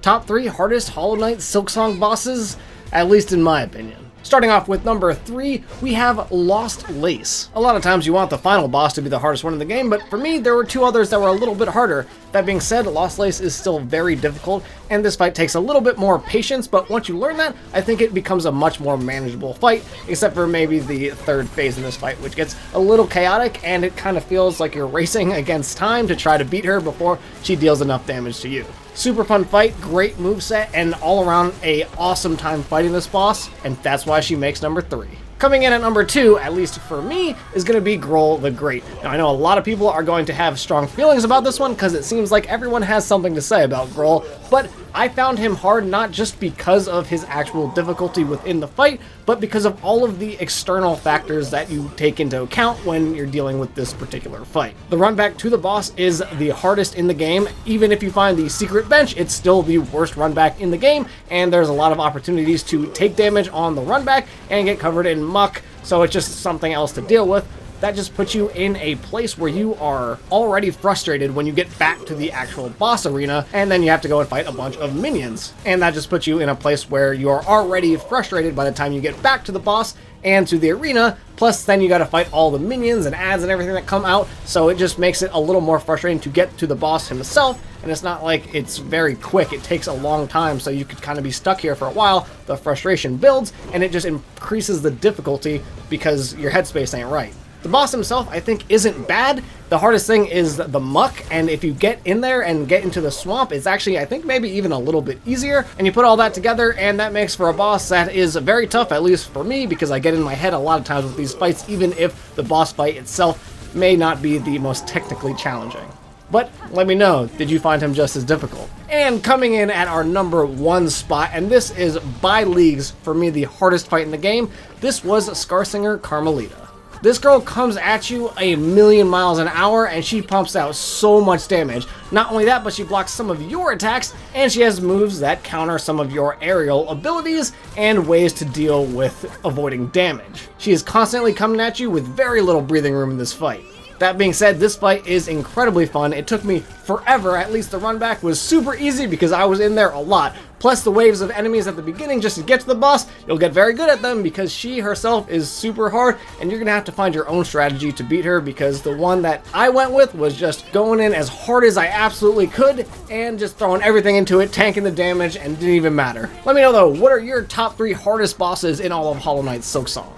top 3 hardest Hollow Knight Silksong bosses, at least in my opinion. Starting off with number 3, we have Lost Lace. A lot of times you want the final boss to be the hardest one in the game, but for me, there were 2 others that were a little bit harder. That being said, Lost Lace is still very difficult, and this fight takes a little bit more patience, but once you learn that, I think it becomes a much more manageable fight, except for maybe the 3rd phase in this fight, which gets a little chaotic, and it kind of feels like you're racing against time to try to beat her before she deals enough damage to you. Super fun fight, great moveset, and all around a awesome time fighting this boss, and that's why she makes number 3. Coming in at number 2, at least for me, is going to be Grohl the Great. Now, I know a lot of people are going to have strong feelings about this one because it seems like everyone has something to say about Grohl, but I found him hard not just because of his actual difficulty within the fight, but because of all of the external factors that you take into account when you're dealing with this particular fight. The run back to the boss is the hardest in the game. Even if you find the secret bench, it's still the worst run back in the game, and there's a lot of opportunities to take damage on the run back and get covered in muck, so it's just something else to deal with. That just puts you in a place where you are already frustrated when you get back to the actual boss arena, and then you have to go and fight a bunch of minions. And that just puts you in a place where you're already frustrated by the time you get back to the boss and to the arena, plus then you gotta fight all the minions and ads and everything that come out, so it just makes it a little more frustrating to get to the boss himself, and it's not like it's very quick, it takes a long time, so you could kind of be stuck here for a while. The frustration builds, and it just increases the difficulty because your headspace ain't right. The boss himself, I think, isn't bad. The hardest thing is the muck, and if you get in there and get into the swamp, it's actually, I think, maybe even a little bit easier. And you put all that together, and that makes for a boss that is very tough, at least for me, because I get in my head a lot of times with these fights, even if the boss fight itself may not be the most technically challenging. But let me know, did you find him just as difficult? And coming in at our number 1 spot, and this is by leagues for me the hardest fight in the game, this was Scarsinger Carmelita. This girl comes at you a million miles an hour, and she pumps out so much damage. Not only that, but she blocks some of your attacks, and she has moves that counter some of your aerial abilities and ways to deal with avoiding damage. She is constantly coming at you with very little breathing room in this fight. That being said, this fight is incredibly fun. It took me forever, at least the run back was super easy because I was in there a lot. Plus the waves of enemies at the beginning just to get to the boss, you'll get very good at them because she herself is super hard, and you're gonna have to find your own strategy to beat her, because the one that I went with was just going in as hard as I absolutely could and just throwing everything into it, tanking the damage, and it didn't even matter. Let me know though, what are your top 3 hardest bosses in all of Hollow Knight Silksong?